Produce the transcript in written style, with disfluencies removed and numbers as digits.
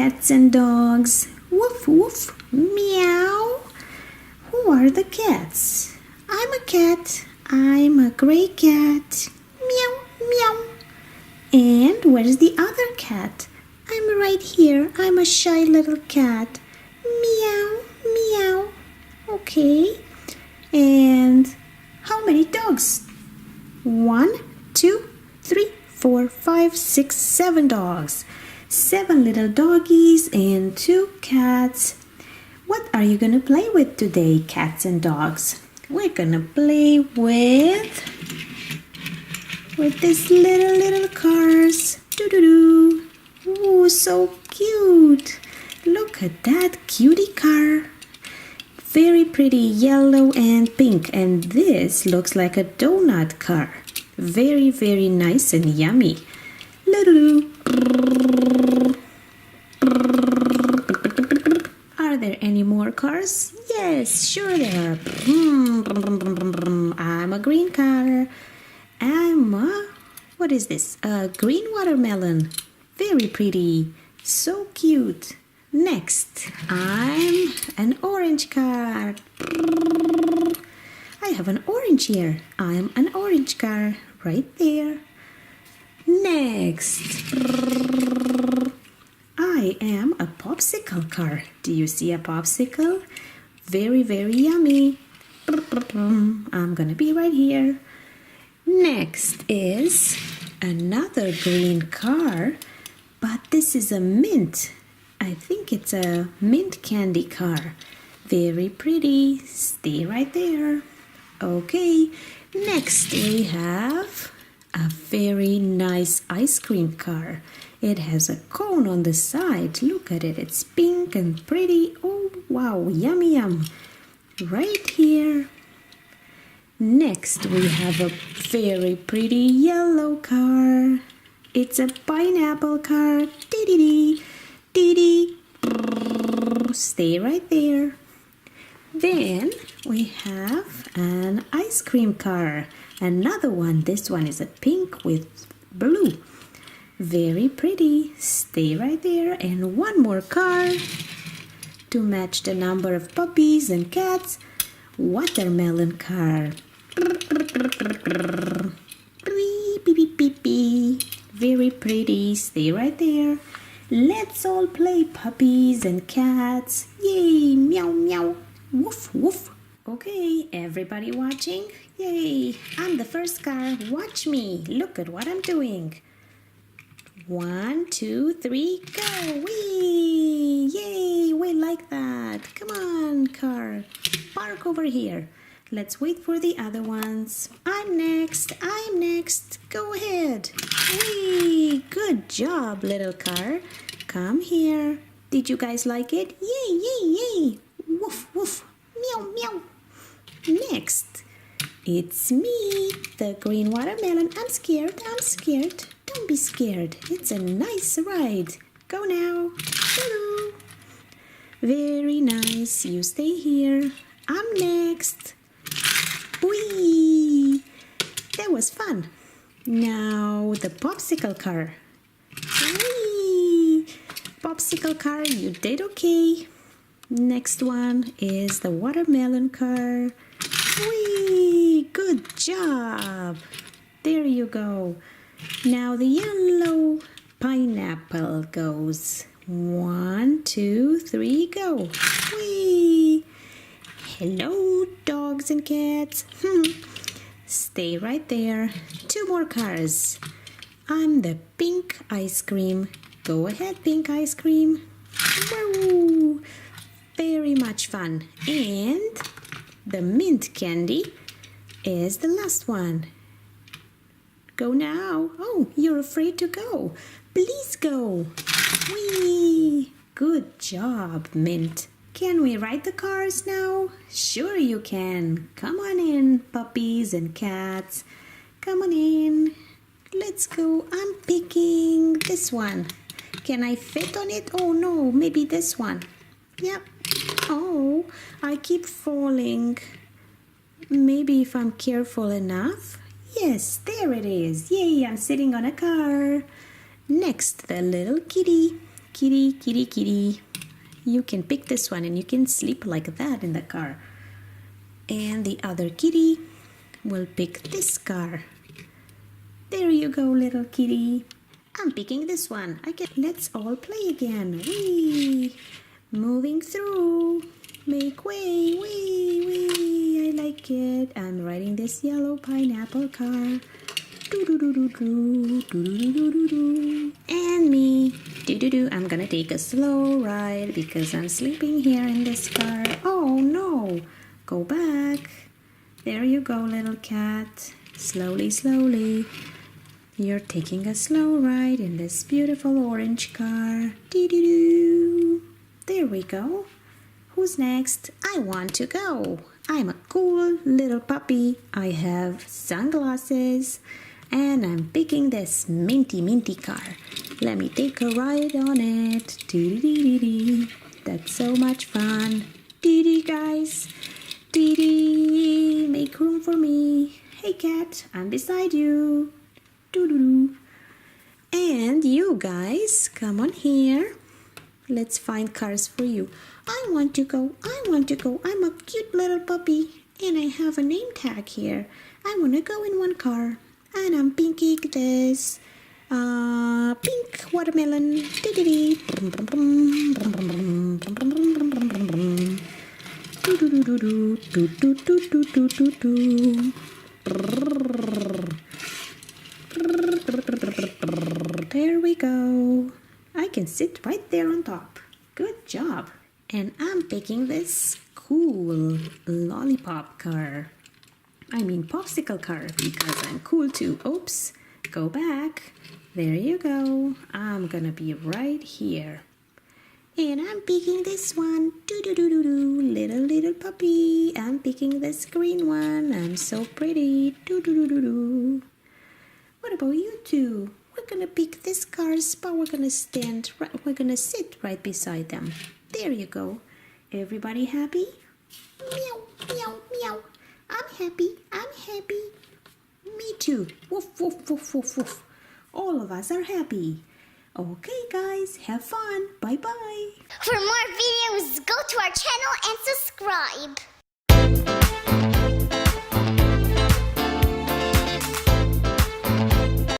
cats and dogs. Woof, woof, meow. Who are the cats? I'm a cat. I'm a gray cat. Meow, meow. And where's the other cat? I'm right here. I'm a shy little cat. Meow, meow. Okay. And how many dogs? 1, 2, 3, 4, 5, 6, 7 dogs. 7 little doggies and 2 cats. What are you gonna play with today, cats and dogs? We're gonna play with these little cars. Doo-doo-doo. Oh, so cute. Look at that cutie car. Very pretty yellow and pink, and this looks like a donut car. Very, very nice and yummy. Are there any more cars? Yes, sure there are. I'm a green car. What is this? A green watermelon. Very pretty. So cute. Next, I'm an orange car. I have an orange here. I'm an orange car right there. Next, I am a popsicle car. Do you see a popsicle? Very, very yummy. I'm gonna be right here. Next is another green car, but this is a mint. I think it's a mint candy car. Very pretty. Stay right there. Okay, next we have a very nice ice cream car. It has a cone on the side. Look at it. It's pink and pretty. Oh, wow. Yummy, yum. Right here. Next, we have a very pretty yellow car. It's a pineapple car. Dee-dee-dee. Dee-dee. Stay right there. Then we have an ice cream car. Another one. This one is a pink with blue. Very pretty. Stay right there. And one more car to match the number of puppies and cats. Watermelon car. Very pretty. Stay right there. Let's all play puppies and cats. Yay! Meow, meow. Woof, woof. Okay, everybody watching? Yay! I'm the first car. Watch me. Look at what I'm doing. 1, 2, 3, go! Whee! Yay! We like that. Come on, car. Park over here. Let's wait for the other ones. I'm next. I'm next. Go ahead. Whee! Good job, little car. Come here. Did you guys like it? Yay, yay, yay! Woof, woof. Meow, meow. Next, it's me, the green watermelon. I'm scared. I'm scared. Don't be scared. It's a nice ride. Go now. Hello. Very nice. You stay here. I'm next. Whee! That was fun. Now the popsicle car. Whee! Popsicle car, you did okay. Next one is the watermelon car. Whee! Good job. There you go. Now the yellow pineapple goes. 1, 2, 3, go. Whee! Hello, dogs and cats. Stay right there. 2 more cars. I'm the pink ice cream. Go ahead, pink ice cream. Woo! Very much fun. And the mint candy is the last one. Go now. Oh, you're afraid to go. Please go. Whee! Good job, Mint. Can we ride the cars now? Sure you can. Come on in, puppies and cats. Come on in. Let's go. I'm picking this one. Can I fit on it? Oh no, maybe this one. Yep. Oh, I keep falling. Maybe if I'm careful enough. Yes, there it is. Yay, I'm sitting on a car. Next, the little kitty. Kitty, kitty, kitty. You can pick this one and you can sleep like that in the car. And the other kitty will pick this car. There you go, little kitty. I'm picking this one. Let's all play again. Whee! Moving through. Make way, wee, wee. I like it. I'm riding this yellow pineapple car. Do-do-do-do-do. And me. Do-do-do. I'm gonna take a slow ride because I'm sleeping here in this car. Oh no. Go back. There you go, little cat. Slowly, slowly. You're taking a slow ride in this beautiful orange car. Do-do-do. There we go. Who's next? I want to go. I'm a cool little puppy. I have sunglasses and I'm picking this minty car. Let me take a ride on it. Dee-dee-dee-dee. That's so much fun. Dee-dee, guys. Dee-dee, make room for me. Hey cat, I'm beside you. Doo-doo-doo. And you guys, come on here. Let's find cars for you. I want to go. I'm a cute little puppy and I have a name tag here. I want to go in one car and I'm pinking this pink watermelon. Dee-dee-dee. There we go. I can sit right there on top. Good job. And I'm picking this cool lollipop car. I mean popsicle car because I'm cool too. Oops. Go back. There you go. I'm gonna be right here. And I'm picking this one. Do-do-do-do-do. Little puppy. I'm picking this green one. I'm so pretty. Do-do-do-do-do. What about you two? We're gonna pick this car's but we're gonna sit right beside them. There you go. Everybody happy? Meow, meow, meow. I'm happy. Me too. Woof, woof, woof, woof, woof. All of us are happy. Okay, guys, have fun. Bye-bye. For more videos, go to our channel and subscribe.